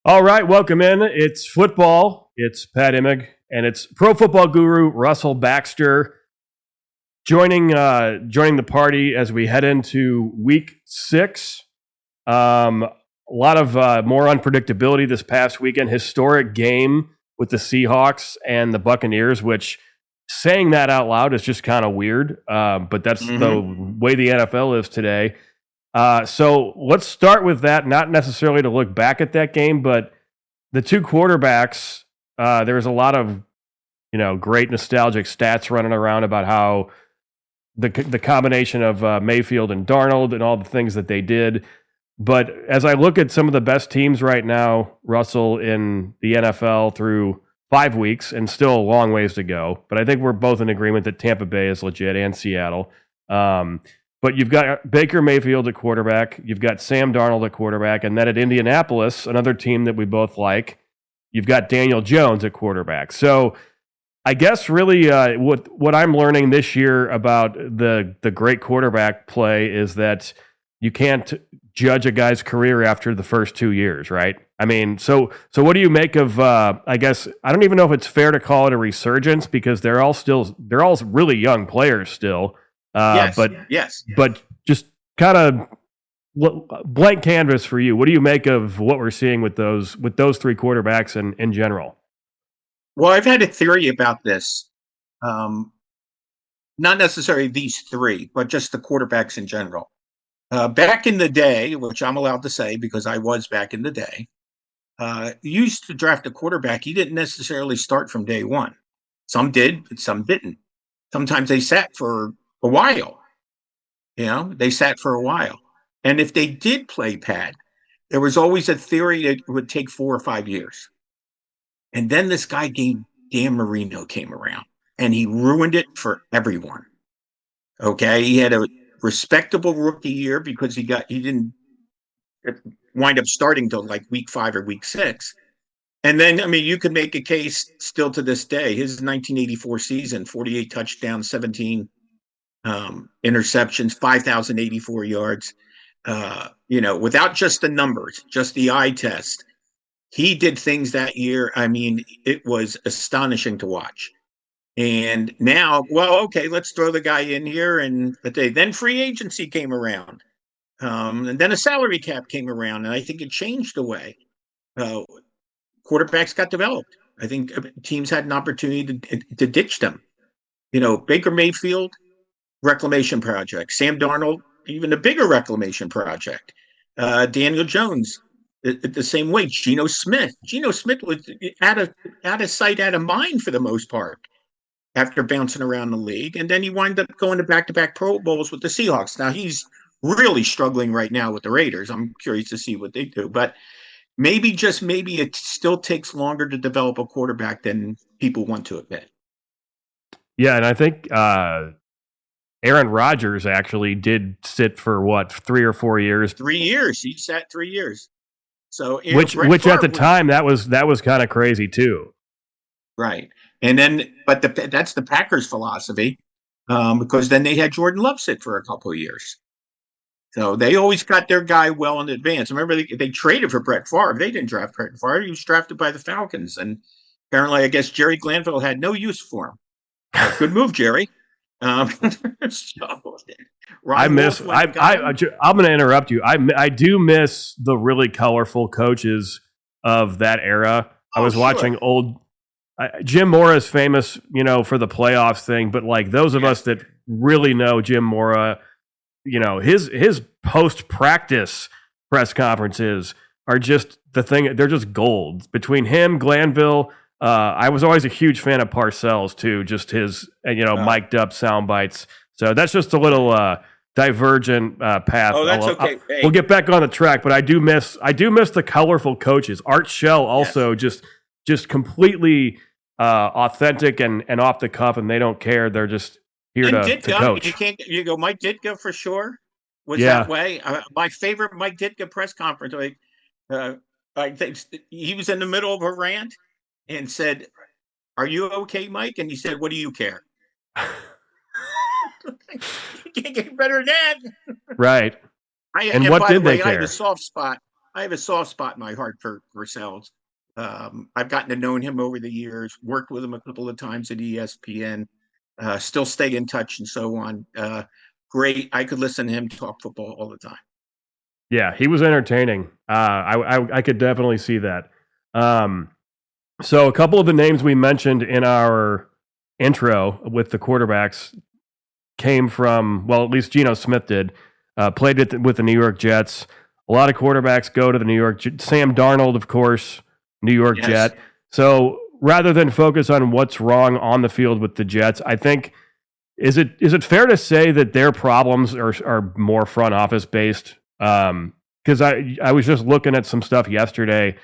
All right, welcome in. It's football. It's Pat Imig, and it's pro football guru Rusell Baxter joining the party as we head into week 6. A lot of more unpredictability this past weekend. Historic game with the Seahawks and the Buccaneers, which saying that out loud is just kind of weird, but that's the way the NFL is today. So let's start with that, not necessarily to look back at that game, but the two quarterbacks, there's a lot of, great nostalgic stats running around about how the combination of Mayfield and Darnold and all the things that they did. But as I look at some of the best teams right now, Rusell, in the NFL through 5 weeks, and still a long ways to go, but I think we're both in agreement that Tampa Bay is legit and Seattle. But you've got Baker Mayfield at quarterback. You've got Sam Darnold at quarterback. And then at Indianapolis, another team that we both like, you've got Daniel Jones at quarterback. So I guess really what I'm learning this year about the great quarterback play is that you can't judge a guy's career after the first 2 years, right? I mean, so what do you make of, I guess, I don't even know if it's fair to call it a resurgence because they're all really young players still. But just kind of blank canvas for you. What do you make of what we're seeing with those three quarterbacks in general? Well, I've had a theory about this. Not necessarily these three, but just the quarterbacks in general. Back in the day, which I'm allowed to say because I was back in the day, you used to draft a quarterback. He didn't necessarily start from day one. Some did, but some didn't. Sometimes they sat for a while. They sat for a while. And if they did play Pat, there was always a theory that it would take 4 or 5 years. And then this guy, Dan Marino, came around and he ruined it for everyone. Okay. He had a respectable rookie year because he didn't wind up starting till like week 5 or week 6. And then, I mean, you could make a case still to this day. His 1984 season, 48 touchdowns, 17 interceptions, 5,084 yards. Without just the numbers, just the eye test, he did things that year. I mean, it was astonishing to watch. And now, well, okay, let's throw the guy in here. And then free agency came around. And then a salary cap came around. And I think it changed the way quarterbacks got developed. I think teams had an opportunity to ditch them. Baker Mayfield, reclamation project. Sam Darnold, even a bigger reclamation project. Daniel Jones, the same way. Geno Smith was out of sight, out of mind for the most part after bouncing around the league. And then he wound up going to back-to-back Pro Bowls with the Seahawks. Now he's really struggling right now with the Raiders. I'm curious to see what they do. But maybe it still takes longer to develop a quarterback than people want to admit. Yeah, and I think Aaron Rodgers actually did sit for 3 or 4 years. 3 years. He sat 3 years. So which at the time that was kind of crazy too. Right. And then that's the Packers philosophy because then they had Jordan Love sit for a couple of years. So they always got their guy well in advance. Remember, they traded for Brett Favre. They didn't draft Brett Favre. He was drafted by the Falcons. And apparently, I guess Jerry Glanville had no use for him. Good move, Jerry. I'm going to interrupt you. I do miss the really colorful coaches of that era. I was watching old Jim Mora's famous, for the playoffs thing, but like those of us that really know Jim Mora, his post-practice press conferences are just the thing. They're just gold. Between him, Glanville, I was always a huge fan of Parcells too. Just his, mic'd up sound bites. So that's just a little divergent path. Oh, that's okay. We'll get back on the track, but I do miss the colorful coaches. Art Shell also just completely authentic and off the cuff, and they don't care. They're just here to coach. You go Mike Ditka for sure. Was that way? My favorite Mike Ditka press conference. I think he was in the middle of a rant and said, "Are you okay, Mike?" And he said, "What do you care?" You can't get better than that. Right. What did they care? I had a soft spot I have a soft spot in my heart for Parcells. I've gotten to know him over the years, worked with him a couple of times at ESPN, still stay in touch and so on. Great. I could listen to him talk football all the time. Yeah, he was entertaining. I could definitely see that. So a couple of the names we mentioned in our intro with the quarterbacks came from, well, at least Geno Smith did, played with the New York Jets. A lot of quarterbacks go to the New York Jets. Sam Darnold, of course, New York Jet. So rather than focus on what's wrong on the field with the Jets, I think, is it fair to say that their problems are more front office based? Because I was just looking at some stuff yesterday,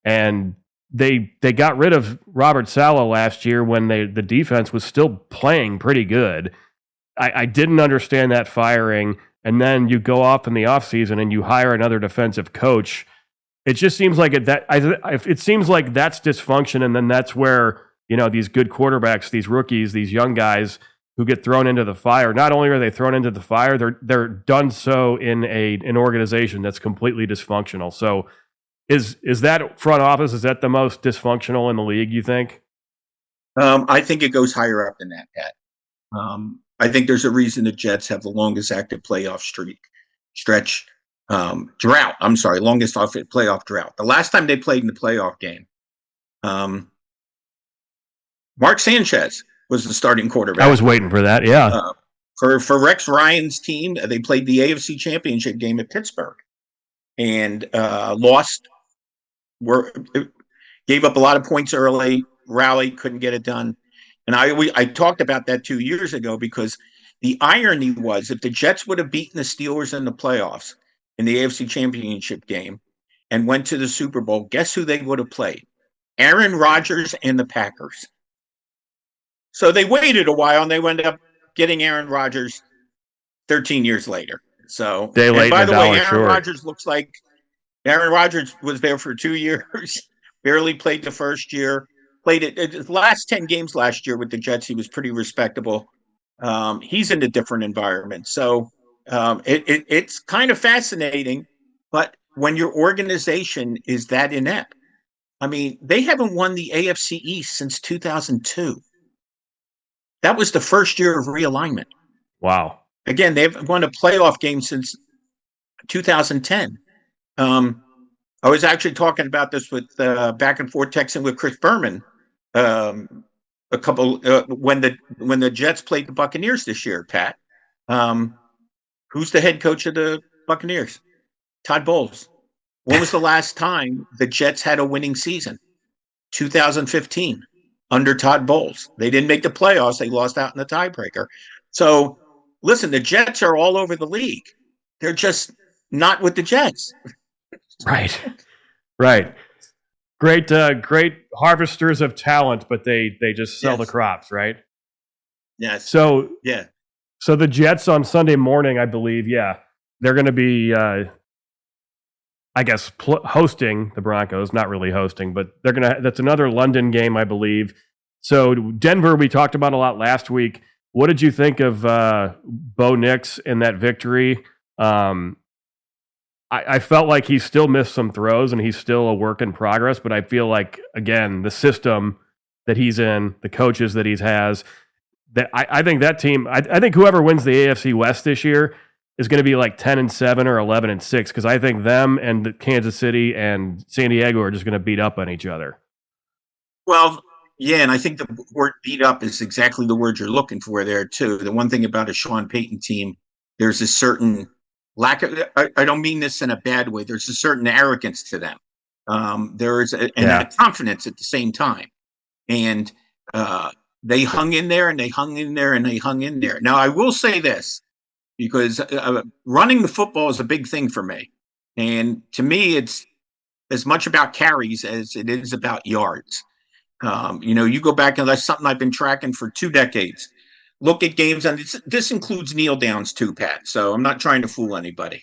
and they got rid of Robert Saleh last year when the defense was still playing pretty good. I didn't understand that firing, and then you go off in the offseason and you hire another defensive coach. It just seems like it seems like that's dysfunction, and then that's where, you know, these good quarterbacks, these rookies, these young guys who get thrown into the fire. Not only are they thrown into the fire, they're done so in an organization that's completely dysfunctional. So is that front office, is that the most dysfunctional in the league, you think? I think it goes higher up than that, Pat. I think there's a reason the Jets have the longest active playoff drought. I'm sorry, longest playoff drought. The last time they played in the playoff game, Mark Sanchez was the starting quarterback. I was waiting for that, yeah. For Rex Ryan's team, they played the AFC Championship game at Pittsburgh and lost. Gave up a lot of points early, rallied, couldn't get it done. And I talked about that 2 years ago, because the irony was, if the Jets would have beaten the Steelers in the playoffs in the AFC Championship game and went to the Super Bowl, guess who they would have played? Aaron Rodgers and the Packers. So they waited a while, and they ended up getting Aaron Rodgers 13 years later. So, and by the way, Aaron Rodgers looks like Aaron Rodgers was there for 2 years, barely played the first year. Played it the last 10 games last year with the Jets. He was pretty respectable. He's in a different environment. So it's kind of fascinating. But when your organization is that inept, I mean, they haven't won the AFC East since 2002. That was the first year of realignment. Wow. Again, they've won a playoff game since 2010. I was actually talking about this with back and forth texting with Chris Berman a couple when the Jets played the Buccaneers this year. Pat, who's the head coach of the Buccaneers? Todd Bowles. When was the last time the Jets had a winning season? 2015 under Todd Bowles. They didn't make the playoffs. They lost out in the tiebreaker. So listen, the Jets are all over the league. They're just not with the Jets. Right. Great harvesters of talent, but they just sell the crops, right? Yes. So yeah. So the Jets on Sunday morning, I believe, they're going to be, I guess, hosting the Broncos. Not really hosting, but they're gonna. That's another London game, I believe. So Denver, we talked about a lot last week. What did you think of Bo Nix in that victory? I felt like he still missed some throws, and he's still a work in progress. But I feel like, again, the system that he's in, the coaches that he has, that I think that team, I think whoever wins the AFC West this year is going to be like 10-7 or 11-6, because I think them and Kansas City and San Diego are just going to beat up on each other. Well, yeah, and I think the word "beat up" is exactly the word you're looking for there too. The one thing about a Sean Payton team, there's a certain lack of, I don't mean this in a bad way, there's a certain arrogance to them. There is a confidence at the same time. And they hung in there, and they hung in there, and they hung in there. Now, I will say this, because running the football is a big thing for me. And to me, it's as much about carries as it is about yards. You go back, and that's something I've been tracking for 2 decades. Look at games, and this includes kneel downs too, Pat. So I'm not trying to fool anybody.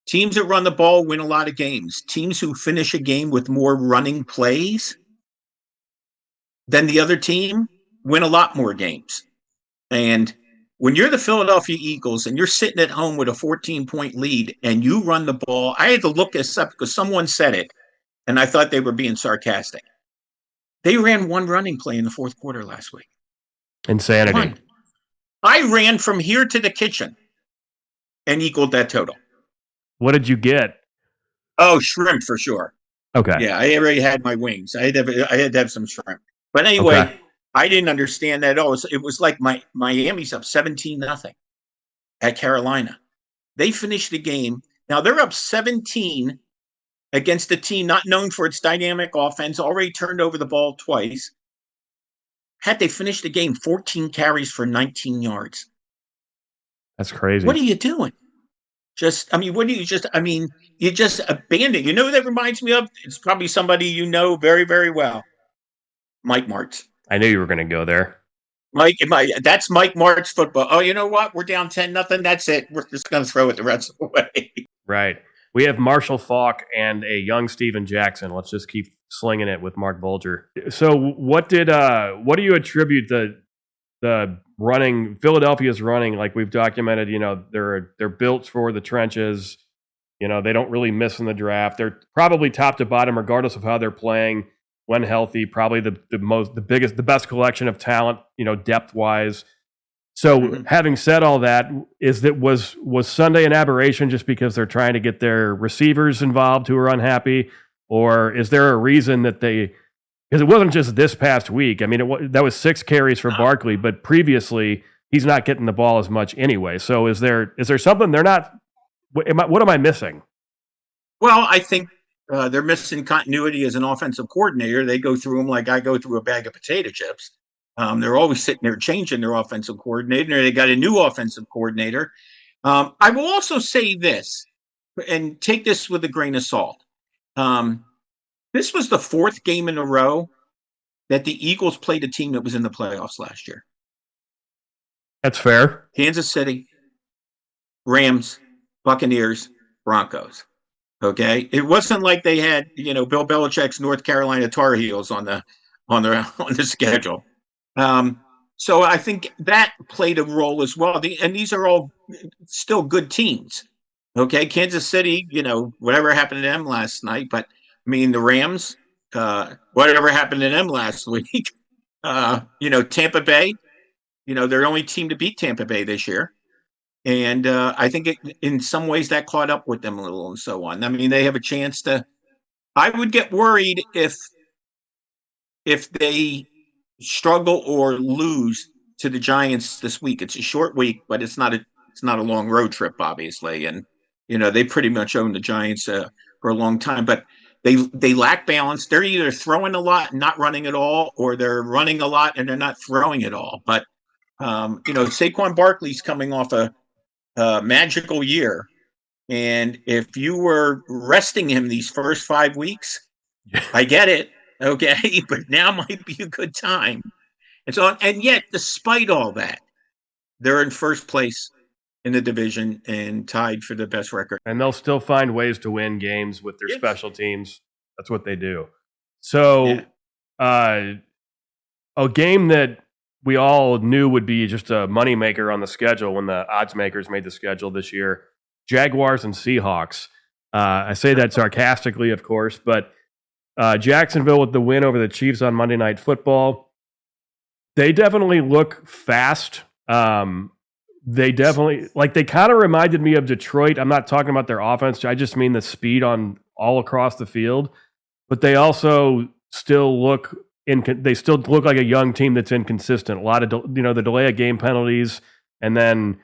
Teams that run the ball win a lot of games. Teams who finish a game with more running plays than the other team win a lot more games. And when you're the Philadelphia Eagles and you're sitting at home with a 14-point lead and you run the ball, I had to look this up because someone said it, and I thought they were being sarcastic. They ran one running play in the fourth quarter last week. Insanity. One. I ran from here to the kitchen and equaled that total. What did you get? Oh, shrimp for sure. Okay. Yeah, I already had my wings. I had to have some shrimp. But anyway, Okay. I didn't understand that at all. It was like Miami's up 17-0 at Carolina. They finished the game. Now they're up 17 against a team not known for its dynamic offense, already turned over the ball twice. Had they finished the game, 14 carries for 19 yards. That's crazy. What are you doing? You just abandon. You know who that reminds me of? It's probably somebody you know very, very well. Mike Martz. I knew you were going to go there. That's Mike Martz football. Oh, you know what? We're down 10-0. That's it. We're just going to throw it the rest of the way. Right. We have Marshall Faulk and a young Steven Jackson. Let's just keep slinging it with Mark Bulger. So what do you attribute the running, Philadelphia's running, like we've documented, they're built for the trenches. They don't really miss in the draft. They're probably top to bottom, regardless of how they're playing when healthy, probably the best collection of talent, depth wise. So having said all that, was Sunday an aberration just because they're trying to get their receivers involved who are unhappy? Or is there a reason that because it wasn't just this past week. I mean, that was 6 carries for Barkley, but previously he's not getting the ball as much anyway. So is there something they're not? What am I missing? Well, I think they're missing continuity as an offensive coordinator. They go through them like I go through a bag of potato chips. They're always sitting there changing their offensive coordinator. They got a new offensive coordinator. I will also say this, and take this with a grain of salt. This was the 4th game in a row that the Eagles played a team that was in the playoffs last year. That's fair. Kansas City, Rams, Buccaneers, Broncos. Okay, it wasn't like they had Bill Belichick's North Carolina Tar Heels on the schedule. So I think that played a role as well. And these are all still good teams. Okay, Kansas City, whatever happened to them last night, but I mean the Rams, whatever happened to them last week. Tampa Bay, they're the only team to beat Tampa Bay this year. And I think in some ways that caught up with them a little and so on. I mean, they have a chance to. I would get worried if they struggle or lose to the Giants this week. It's a short week, but it's not a long road trip, obviously. And they pretty much own the Giants for a long time, but they lack balance. They're either throwing a lot and not running at all, or they're running a lot and they're not throwing at all. But Saquon Barkley's coming off a magical year, and if you were resting him these first 5 weeks, I get it, okay, but now might be a good time. And yet, despite all that, they're in first place in the division and tied for the best record. And they'll still find ways to win games with their special teams. That's what they do. So, a game that we all knew would be just a moneymaker on the schedule when the odds makers made the schedule this year. Jaguars and Seahawks. I say that sarcastically, of course, but Jacksonville with the win over the Chiefs on Monday Night Football. They definitely look fast. They definitely, they kind of reminded me of Detroit. I'm not talking about their offense. I just mean the speed on all across the field. But they also still look like a young team that's inconsistent. A lot of the delay of game penalties, and then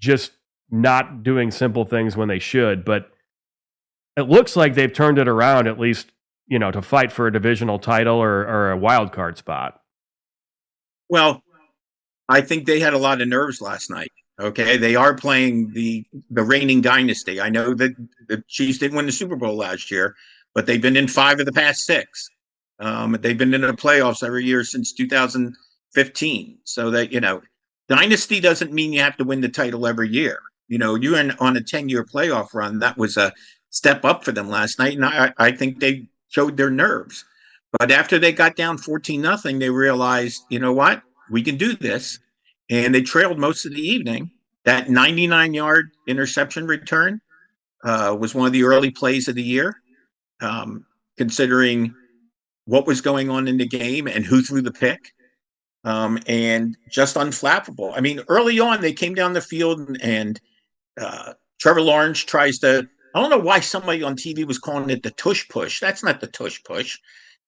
just not doing simple things when they should. But it looks like they've turned it around, at least to fight for a divisional title or a wild card spot. Well, I think they had a lot of nerves last night. Okay, they are playing the reigning dynasty. I know that the Chiefs didn't win the Super Bowl last year, but they've been in 5 of the past 6. They've been in the playoffs every year since 2015. So that, dynasty doesn't mean you have to win the title every year. You're on a 10-year playoff run. That was a step up for them last night. And I think they showed their nerves. But after they got down 14-0, they realized, you know what? We can do this. and they trailed most of the evening. That 99-yard interception return was one of the early plays of the year, considering what was going on in the game and who threw the pick, and just unflappable. I mean, early on, they came down the field and Trevor Lawrence tries to, I don't know why somebody on TV was calling it the tush push. That's not the tush push.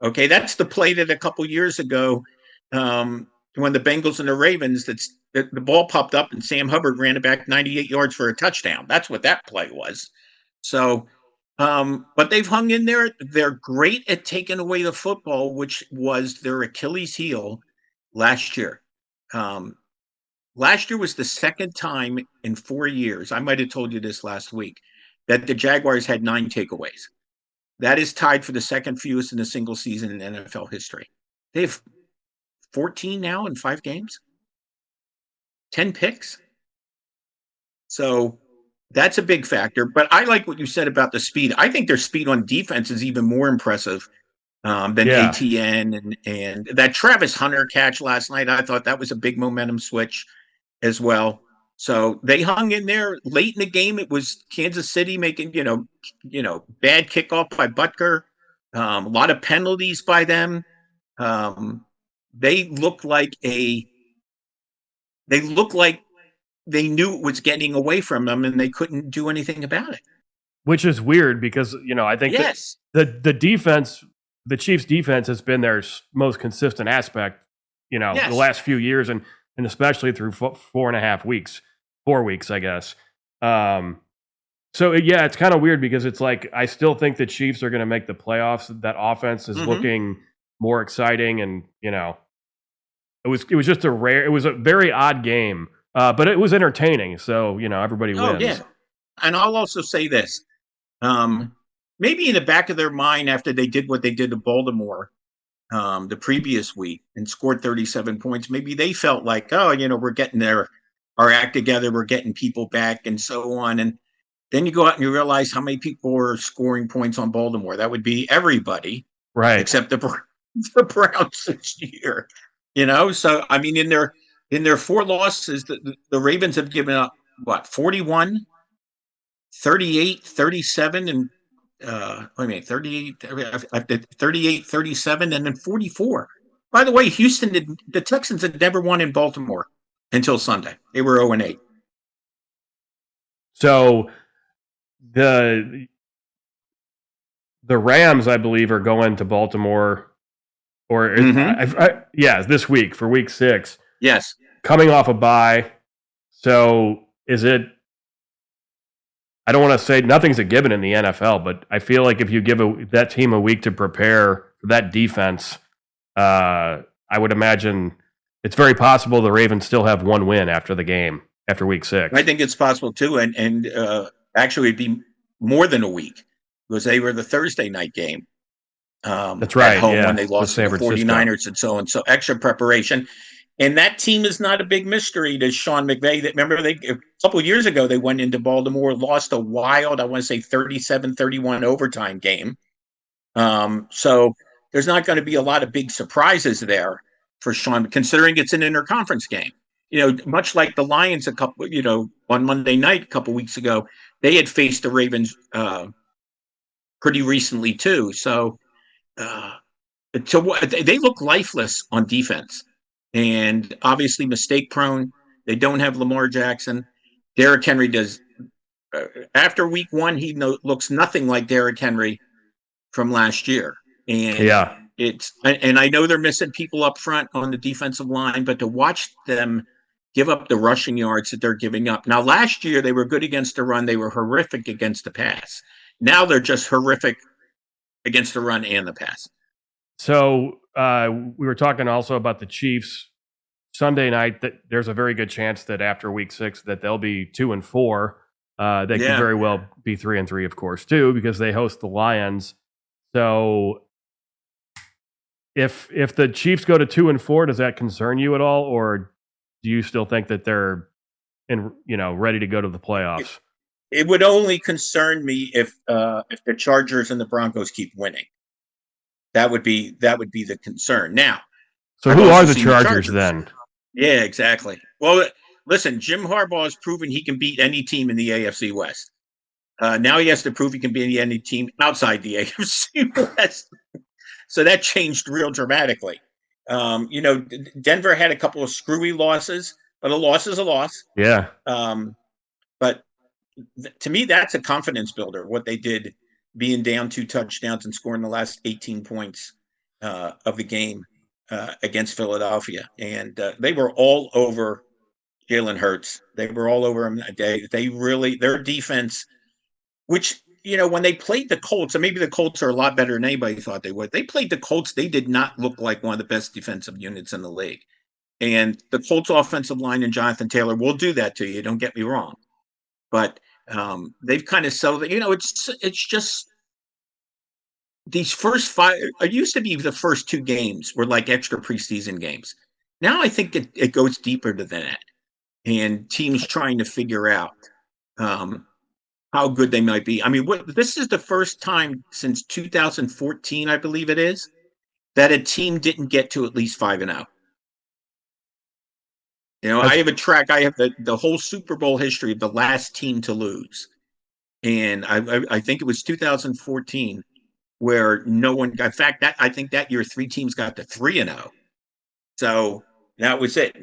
Okay, that's the play that a couple years ago, when the Bengals and the Ravens, the ball popped up and Sam Hubbard ran it back 98 yards for a touchdown. That's what that play was. So, but they've hung in there. They're great at taking away the football, which was their Achilles heel last year. Last year was the second time in 4 years, I might have told you this last week, that the Jaguars had 9 takeaways. That is tied for the second fewest in a single season in NFL history. They have 14 now in 5 games, 10 picks. So that's a big factor. But I like what you said about the speed. I think their speed on defense is even more impressive than ATN. And that Travis Hunter catch last night, I thought that was a big momentum switch as well. So they hung in there late in the game. It was Kansas City making, bad kickoff by Butker, a lot of penalties by them. They looked like they knew it was getting away from them and they couldn't do anything about it. Which is weird because, I think the defense, the Chiefs defense has been their most consistent aspect, the last few years and especially through 4.5 weeks. 4 weeks, I guess. So it's kind of weird because it's like I still think the Chiefs are going to make the playoffs. That offense is looking more exciting, and it was just it was a very odd game, but it was entertaining. So everybody wins. Oh yeah, and I'll also say this: maybe in the back of their mind, after they did what they did to Baltimore the previous week and scored 37 points, maybe they felt like, we're getting our act together, we're getting people back and so on. And then you go out and you realize how many people are scoring points on Baltimore. That would be everybody, right? Except the Browns this year, So, I mean, in their 4 losses, the Ravens have given up, 41, 38, 37, and 38, 37, and then 44. By the way, the Texans had never won in Baltimore until Sunday. They were 0-8. So the Rams, I believe, are going to Baltimore, or this week for week 6. Yes, coming off a bye. So is it? I don't want to say nothing's a given in the NFL, but I feel like if you give that team a week to prepare for that defense, I would imagine it's very possible the Ravens still have 1 win after the game, after week 6. I think it's possible too, and actually it'd be more than a week because they were the Thursday night game. That's right. At home when they lost to the 49ers and so on. So extra preparation. And that team is not a big mystery to Sean McVay. Remember, a couple of years ago, they went into Baltimore, lost a wild, I want to say 37-31 overtime game. So there's not going to be a lot of big surprises there for Sean, considering it's an interconference game. Much like the Lions on Monday night a couple weeks ago, they had faced the Ravens pretty recently too. So they look lifeless on defense. And obviously mistake prone. They don't have Lamar Jackson. Derrick Henry does. After week 1, he looks nothing like Derrick Henry from last year. And and I know they're missing people up front on the defensive line, but to watch them give up the rushing yards that they're giving up. Now, last year they were good against the run. They were horrific against the pass. Now they're just horrific against the run and the pass. So we were talking also about the Chiefs Sunday night. That there's a very good chance that after week 6 that they'll be 2-4. They could very well be 3-3, of course, too, because they host the Lions. So if the Chiefs go to 2-4, does that concern you at all, or do you still think that they're ready to go to the playoffs? It would only concern me if the Chargers and the Broncos keep winning. That would be the concern. Now, so who are the Chargers then? Yeah, exactly. Well, listen, Jim Harbaugh has proven he can beat any team in the AFC West. Now he has to prove he can beat any team outside the AFC West. So that changed real dramatically. Denver had a couple of screwy losses, but a loss is a loss. Yeah. But to me, that's a confidence builder, what they did, being down 2 touchdowns and scoring the last 18 points of the game against Philadelphia. And they were all over Jalen Hurts. They were all over him. They really, their defense, which, when they played the Colts, and maybe the Colts are a lot better than anybody thought they would. They played the Colts. They did not look like one of the best defensive units in the league. And the Colts offensive line and Jonathan Taylor will do that to you. Don't get me wrong. But they've kind of settled it. It's just these first 5. It used to be the first 2 games were like extra preseason games. Now I think it goes deeper than that. And teams trying to figure out how good they might be. I mean, this is the first time since 2014, I believe it is, that a team didn't get to at least 5-0. I have a track. I have the whole Super Bowl history of the last team to lose. And I think it was 2014 where no one got, in fact, I think that year 3 teams got to 3-0. So that was it.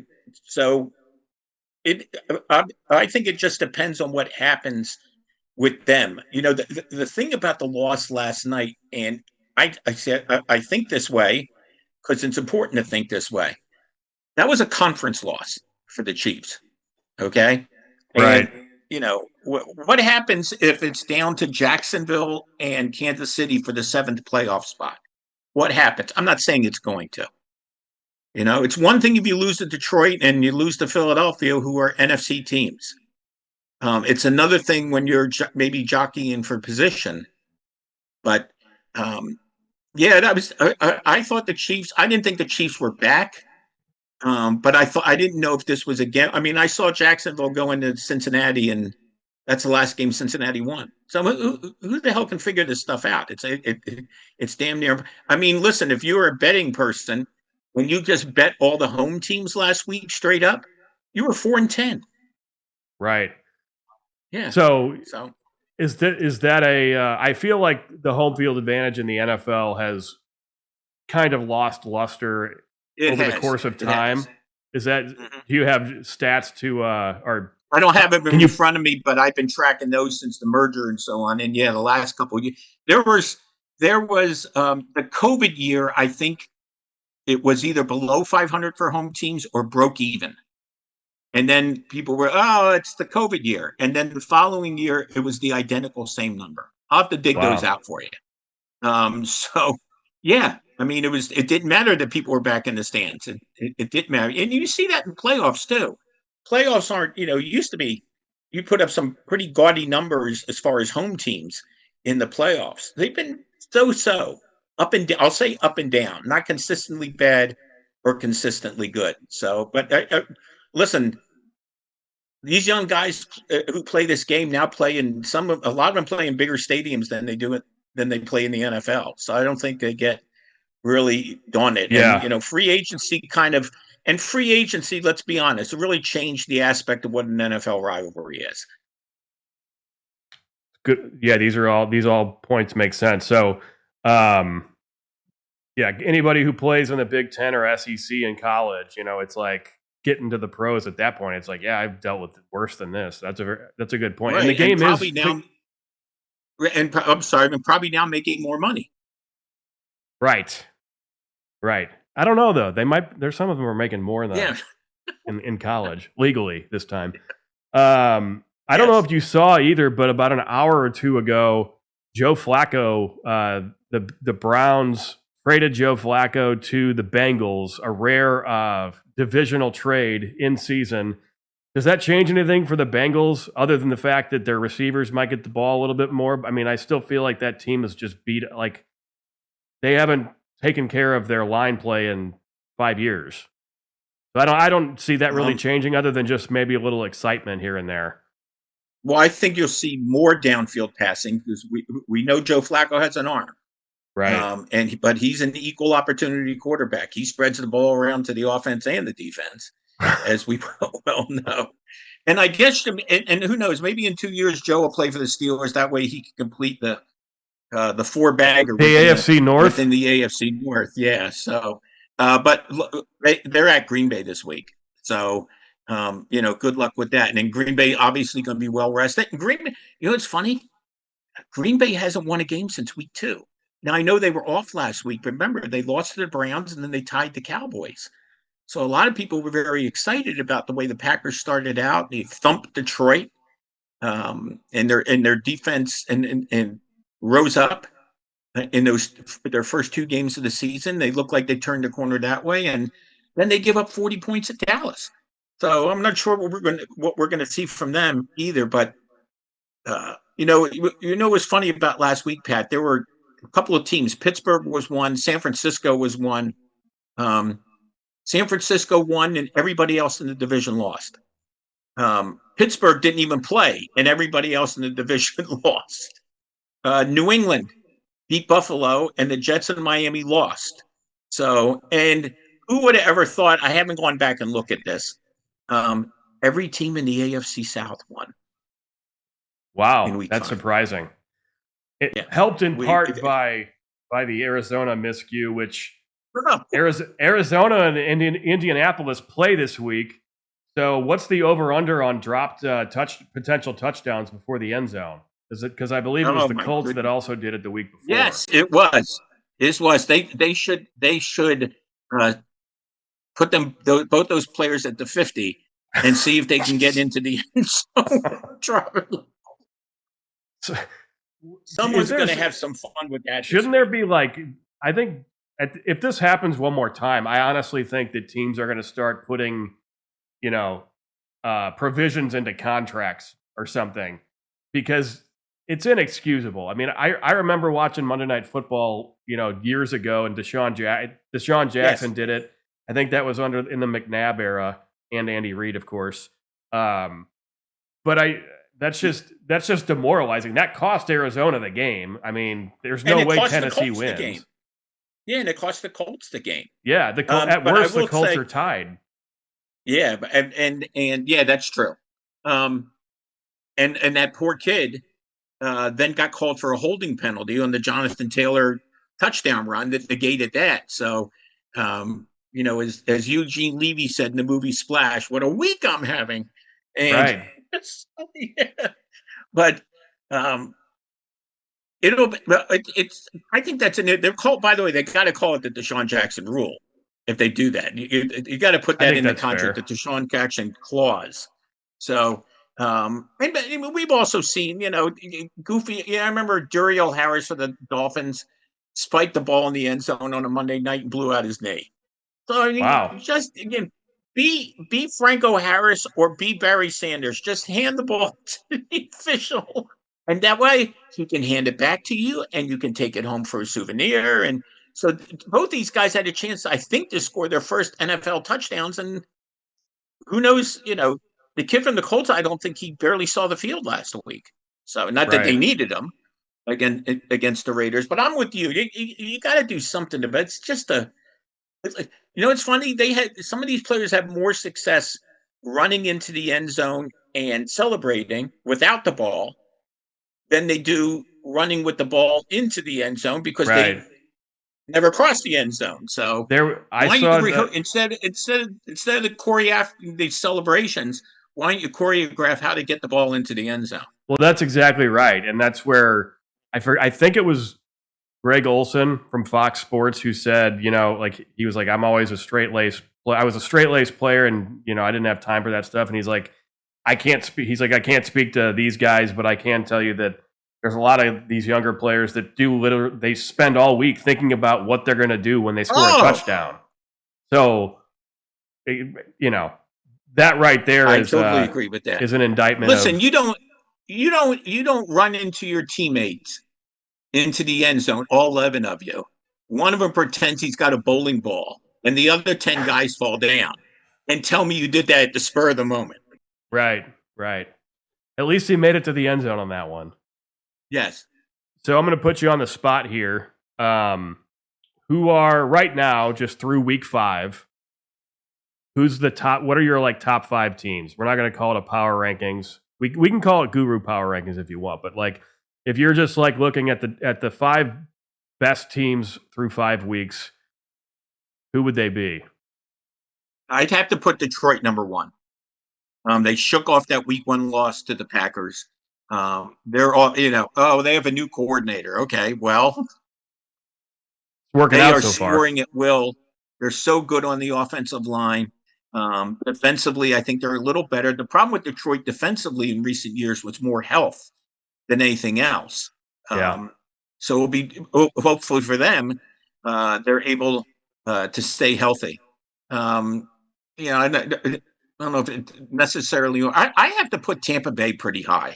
So I think it just depends on what happens with them. The thing about the loss last night, and I said I think this way because it's important to think this way. That was a conference loss for the Chiefs. Okay. Right. And, what happens if it's down to Jacksonville and Kansas City for the 7th playoff spot? What happens? I'm not saying it's going to. It's one thing if you lose to Detroit and you lose to Philadelphia, who are NFC teams. It's another thing when you're maybe jockeying for position. But, that was. I thought the Chiefs. I didn't think the Chiefs were back. But I didn't know if this was again. I mean, I saw Jacksonville go into Cincinnati, and that's the last game Cincinnati won. So who the hell can figure this stuff out? It's damn near. I mean, listen, if you're a betting person, when you just bet all the home teams last week straight up, you were 4-10. Right. Yeah. So is that a? I feel like the home field advantage in the NFL has kind of lost luster over the course of time. Is that? Mm-hmm. Do you have stats to? Or I don't have it in front of me, but I've been tracking those since the merger and so on. And the last couple of years, there was the COVID year. I think it was either below 500 for home teams or broke even. And then people were, it's the COVID year. And then the following year, it was the identical same number. I'll have to dig those out for you. So, yeah, I mean, it didn't matter that people were back in the stands. It didn't matter. And you see that in playoffs, too. Playoffs aren't, used to be, you put up some pretty gaudy numbers as far as home teams in the playoffs. They've been so up and down. I'll say up and down, not consistently bad or consistently good. So, but listen, these young guys who play this game now play in a lot of them play in bigger stadiums than they play in the NFL. So I don't think they get really daunted. Yeah. And, free agency free agency, let's be honest, it really changed the aspect of what an NFL rivalry is. Good. Yeah, these all points make sense. So, anybody who plays in the Big Ten or SEC in college, it's like getting to the pros at that point. It's like, I've dealt with worse than this. That's a good point. Right. And the game is now, and I'm sorry, and probably now making more money. Right. I don't know though. There's some of them are making more than in college legally this time. I don't know if you saw either, but about an hour or two ago, Joe Flacco, the Browns traded Joe Flacco to the Bengals, a rare divisional trade in season. Does that change anything for the Bengals other than the fact that their receivers might get the ball a little bit more? I mean, I still feel like that team is just beat. Like they haven't taken care of their line play in 5 years. So I don't see that really changing other than just maybe a little excitement here and there. Well, I think you'll see more downfield passing because we know Joe Flacco has an arm. Right. But he's an equal opportunity quarterback. He spreads the ball around to the offense and the defense. as we well know. And I guess, and who knows, maybe in 2 years, Joe will play for the Steelers. That way he can complete the four bagger The AFC North. within the AFC North. Yeah. So, but they're at Green Bay this week. So, good luck with that. And then Green Bay obviously going to be well rested. And Green Bay, it's funny. Green Bay hasn't won a game since week 2. Now I know they were off last week, but remember they lost to the Browns and then they tied the Cowboys. So a lot of people were very excited about the way the Packers started out. They thumped Detroit, and their defense and rose up in their first 2 games of the season. They look like they turned the corner that way, and then they give up 40 points at Dallas. So I'm not sure what we're gonna see from them either. But what's funny about last week, Pat? There were a couple of teams. Pittsburgh was one. San Francisco was one. San Francisco won, and everybody else in the division lost. Pittsburgh didn't even play, and everybody else in the division lost. New England beat Buffalo, and the Jets and Miami lost. So, and who would have ever thought? I haven't gone back and looked at this. Every team in the AFC South won. Wow, that's surprising. It helped in part by the Arizona miscue, which Arizona and Indianapolis play this week. So what's the over-under on dropped potential touchdowns before the end zone? Is it because I believe it was the Colts that also did it the week before? Yes, it was. This was they should put them both those players at the 50 and see if they can get into the end zone. Someone's going to have some fun with that. Shouldn't there be I think if this happens one more time, I honestly think that teams are going to start putting, provisions into contracts or something, because it's inexcusable. I mean, I remember watching Monday Night Football, years ago, and Deshaun Jackson did it. I think that was in the McNabb era, and Andy Reid, of course. But that's just demoralizing. That cost Arizona the game. I mean, there's no way Tennessee wins. Yeah, and it cost the Colts the game. Yeah, at worst the Colts are tied. Yeah, and yeah, that's true. And that poor kid then got called for a holding penalty on the Jonathan Taylor touchdown run that negated that. So, as Eugene Levy said in the movie Splash, what a week I'm having. And right. Yeah. But I think that's they're called, by the way, they got to call it the Deshaun Jackson rule. If they do that, you got to put that in the contract, the Deshaun Jackson clause. So, and we've also seen, goofy. Yeah, I remember Duriel Harris for the Dolphins spiked the ball in the end zone on a Monday night and blew out his knee. So I mean, wow. Just again, be Franco Harris or be Barry Sanders. Just hand the ball to the official, and that way he can hand it back to you, and you can take it home for a souvenir. And so both these guys had a chance, I think, to score their first NFL touchdowns. And who knows? The kid from the Colts, I don't think he barely saw the field last week. So not that they needed him against the Raiders, but I'm with you. You got to do something about it. It's just it's funny. Some of these players have more success running into the end zone and celebrating without the ball than they do running with the ball into the end zone, because they never crossed the end zone. So instead of choreographing these celebrations, why don't you choreograph how to get the ball into the end zone? Well, that's exactly right, and that's where I think it was Greg Olson from Fox Sports who said, he was like, I was a straight laced player, and I didn't have time for that stuff. And he's like, I can't speak. He's like, I can't speak to these guys, but I can tell you that there's a lot of these younger players that they spend all week thinking about what they're going to do when they score a touchdown. So, that right there I totally agree with that. Is an indictment. Listen, you don't run into your teammates into the end zone, all 11 of you. One of them pretends he's got a bowling ball, and the other 10 guys fall down, and tell me you did that at the spur of the moment. Right. At least he made it to the end zone on that one. Yes. So I'm going to put you on the spot here. Who are right now, just through week 5, who's the top? What are your like top 5 teams? We're not going to call it a power rankings. We can call it guru power rankings if you want, but like if you're just like looking at the 5 best teams through 5 weeks, who would they be? I'd have to put Detroit number 1. They shook off that week 1 loss to the Packers. They're all, they have a new coordinator. Okay, well, Working they out are so far. scoring at will. They're so good on the offensive line. Defensively, I think they're a little better. The problem with Detroit defensively in recent years was more health than anything else. Yeah. So it'll be hopefully for them, they're able to stay healthy. I don't know if it necessarily. I have to put Tampa Bay pretty high.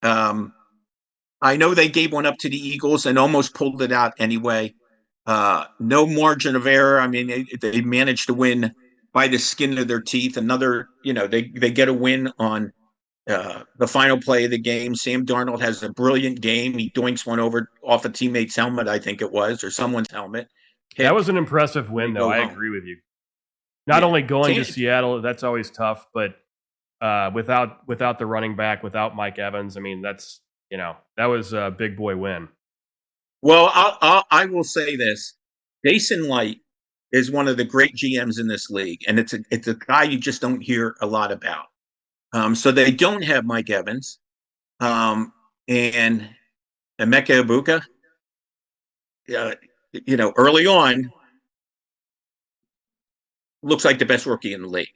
I know they gave one up to the Eagles and almost pulled it out anyway. No margin of error. I mean, they managed to win by the skin of their teeth. Another, they get a win on the final play of the game. Sam Darnold has a brilliant game. He doinks one over off a teammate's helmet, I think it was, or someone's helmet. That was an impressive win, though. I agree with you. Not only going to Seattle, that's always tough, but without the running back, without Mike Evans, I mean, that's that was a big boy win. Well, I will say this: Jason Light is one of the great GMs in this league, and it's a guy you just don't hear a lot about. So they don't have Mike Evans, and Emeka Ibuka. Early on, looks like the best rookie in the league.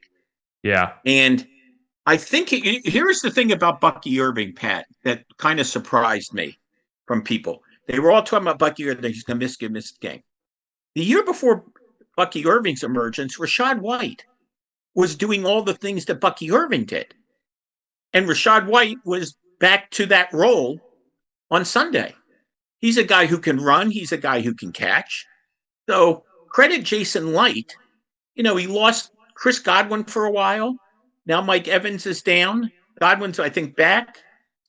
Yeah, and I think here's the thing about Bucky Irving, Pat, that kind of surprised me from people. They were all talking about Bucky Irving. He's going to miss the game. The year before Bucky Irving's emergence, Rachaad White was doing all the things that Bucky Irving did. And Rachaad White was back to that role on Sunday. He's a guy who can run. He's a guy who can catch. So credit Jason Light. He lost Chris Godwin for a while. Now Mike Evans is down. Godwin's, I think, back.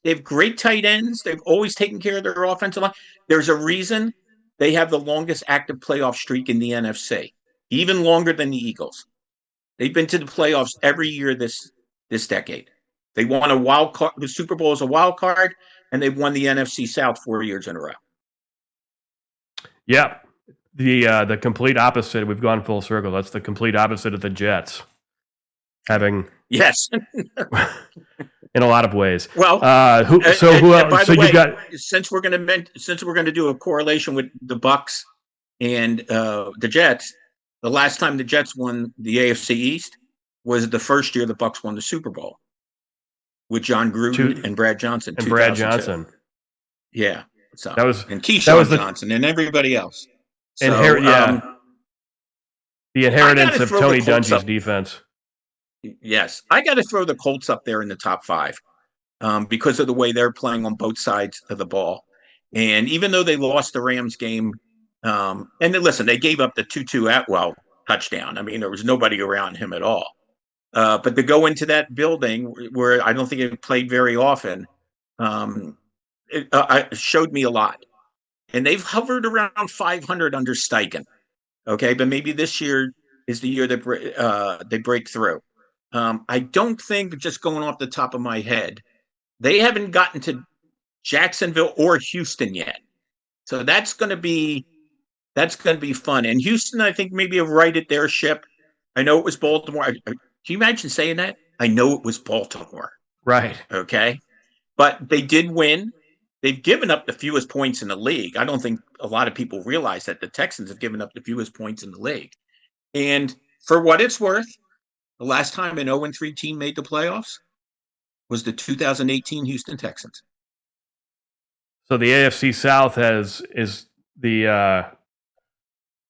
They have great tight ends. They've always taken care of their offensive line. There's a reason they have the longest active playoff streak in the NFC, even longer than the Eagles. They've been to the playoffs every year this decade. They won a wild card. The Super Bowl is a wild card, and they've won the NFC South 4 years in a row. Yeah, the complete opposite. We've gone full circle. That's the complete opposite of the Jets. Having yes, in a lot of ways. Well, who else? So you got since we're going to do a correlation with the Bucs and the Jets. The last time the Jets won the AFC East was the first year the Bucs won the Super Bowl with John Gruden and Brad Johnson. And Brad Johnson. Yeah. So that was and Keyshawn Johnson and everybody else. The inheritance of Tony Dungy's defense. Yes, I got to throw the Colts up there in the top 5 because of the way they're playing on both sides of the ball. And even though they lost the Rams game, and then, listen, they gave up the Tutu Atwell touchdown. I mean, there was nobody around him at all. But to go into that building where I don't think it played very often, it showed me a lot. And they've hovered around 500 under Steichen. Okay, but maybe this year is the year that they break through. I don't think, just going off the top of my head, they haven't gotten to Jacksonville or Houston yet. So that's going to be fun. And Houston, I think, maybe have righted their ship. I know it was Baltimore. Can you imagine saying that? I know it was Baltimore. Right. Okay. But they did win. They've given up the fewest points in the league. I don't think a lot of people realize that the Texans have given up the fewest points in the league. And for what it's worth, the last time an 0-3 team made the playoffs was the 2018 Houston Texans. So the AFC South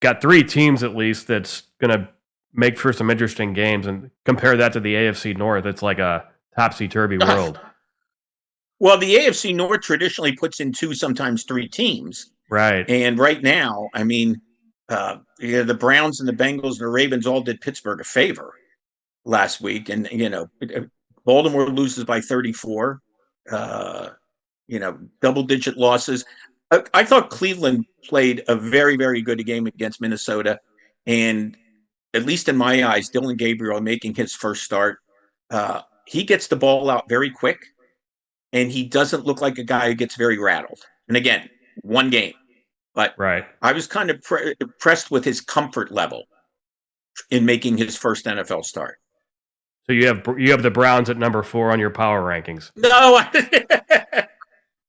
got 3 teams at least that's going to make for some interesting games, and compare that to the AFC North. It's like a topsy-turvy world. Well, the AFC North traditionally puts in 2, sometimes 3 teams. Right. And right now, I mean, the Browns and the Bengals and the Ravens all did Pittsburgh a favor last week. And, Baltimore loses by 34, double-digit losses. I thought Cleveland played a very, very good game against Minnesota. And at least in my eyes, Dylan Gabriel making his first start. He gets the ball out very quick, and he doesn't look like a guy who gets very rattled. And again, one game, but Right. I was kind of impressed with his comfort level in making his first NFL start. So you have the Browns at number 4 on your power rankings. No,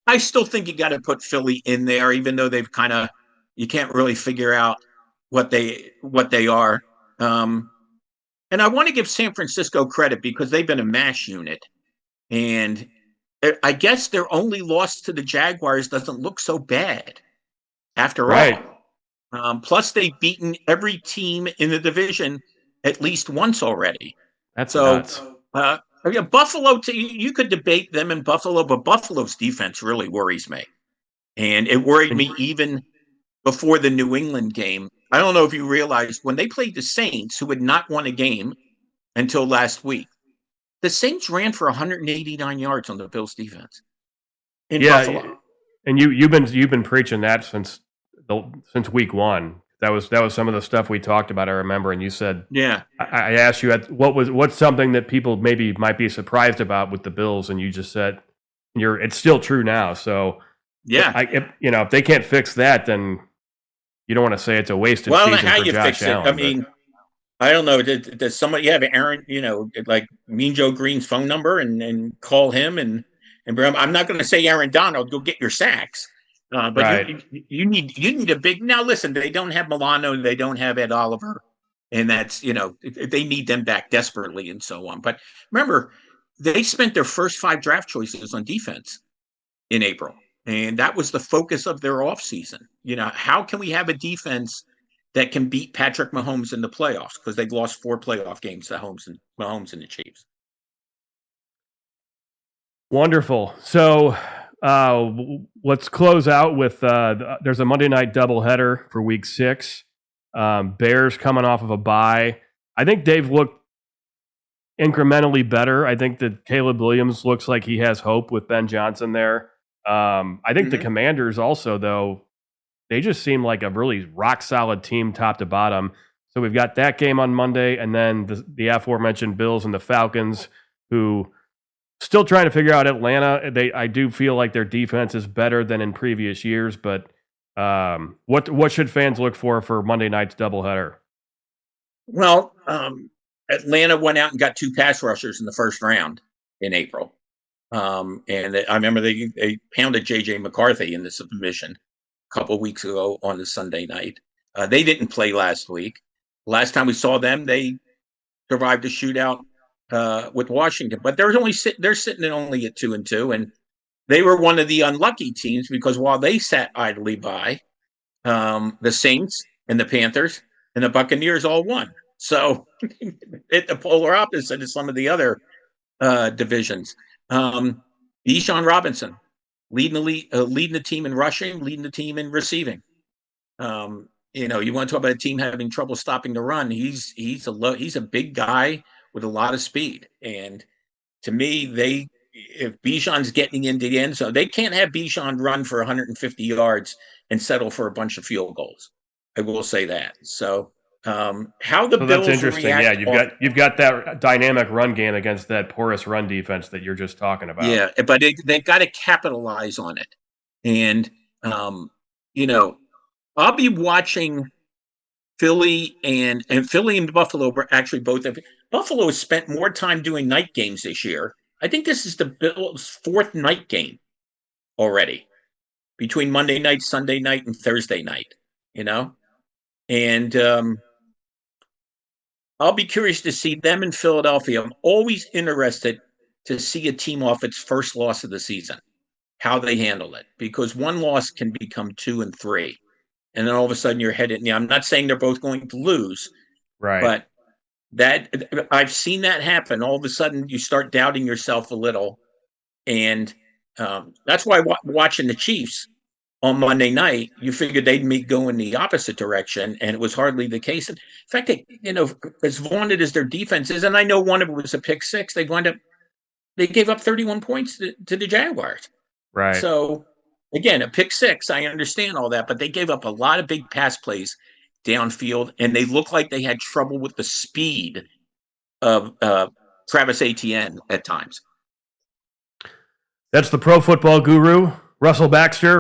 I still think you got to put Philly in there, even though they've kind of you can't really figure out what they are. And I want to give San Francisco credit because they've been a mash unit, and I guess their only loss to the Jaguars doesn't look so bad after all. Plus, they've beaten every team in the division at least once already. That's nuts. Buffalo, you could debate them in Buffalo, but Buffalo's defense really worries me. And it worried me even before the New England game. I don't know if you realized when they played the Saints, who had not won a game until last week, the Saints ran for 189 yards on the Bills' defense in Buffalo. And you've been preaching that since week 1. That was some of the stuff we talked about. I remember, and you said, "Yeah." I asked you what's something that people maybe might be surprised about with the Bills, and you just said it's still true now. So yeah, if they can't fix that, then you don't want to say it's a wasted season how for you Josh fix Allen. I mean, I don't know. Does somebody have Aaron? Like Mean Joe Green's phone number and call him and I'm not going to say Aaron Donald. Go get your sacks. But right. you need a big. Now listen, they don't have Milano, they don't have Ed Oliver, and that's they need them back desperately and so on. But remember, they spent their first 5 draft choices on defense in April, and that was the focus of their offseason. How can we have a defense that can beat Patrick Mahomes in the playoffs, because they've lost 4 playoff games to Mahomes and the Chiefs. Wonderful. So. Let's close out with there's a Monday night doubleheader for week 6. Bears coming off of a bye. I think they've looked incrementally better. I think that Caleb Williams looks like he has hope with Ben Johnson there. I think the Commanders also, though, they just seem like a really rock solid team top to bottom. So we've got that game on Monday, and then the aforementioned Bills and the Falcons, who still trying to figure out Atlanta. I do feel like their defense is better than in previous years, but what should fans look for Monday night's doubleheader? Well, Atlanta went out and got 2 pass rushers in the first round in April. And I remember they pounded J.J. McCarthy in the submission a couple of weeks ago on the Sunday night. They didn't play last week. Last time we saw them, they survived a shootout with Washington, but they're sitting only at 2-2, and they were one of the unlucky teams because while they sat idly by, the Saints and the Panthers and the Buccaneers all won. So it's the polar opposite of some of the other divisions. Bijan Robinson leading the team in rushing, leading the team in receiving. You want to talk about a team having trouble stopping the run. He's a big guy with a lot of speed. And to me, if Bijan's getting into the end zone, they can't have Bijan run for 150 yards and settle for a bunch of field goals. I will say that. So how the Bills that's interesting. react, you've got that dynamic run game against that porous run defense that you're just talking about. Yeah, but they've got to capitalize on it. And I'll be watching Philly and Buffalo were actually both of Buffalo has spent more time doing night games this year. I think this is the Bills' 4th night game already, between Monday night, Sunday night, and Thursday night. And I'll be curious to see them in Philadelphia. I'm always interested to see a team off its first loss of the season, how they handle it, because one loss can become 2 and 3. And then all of a sudden you're headed. I'm not saying they're both going to lose, right? But that I've seen that happen. All of a sudden you start doubting yourself a little, and that's why watching the Chiefs on Monday night, you figured they'd go in the opposite direction, and it was hardly the case. In fact, as vaunted as their defense is, and I know one of it was a pick 6, they gave up 31 points to the Jaguars. Right. So again, a pick 6, I understand all that, but they gave up a lot of big pass plays, downfield, and they looked like they had trouble with the speed of Travis Etienne at times. That's the Pro Football Guru, Rusell Baxter.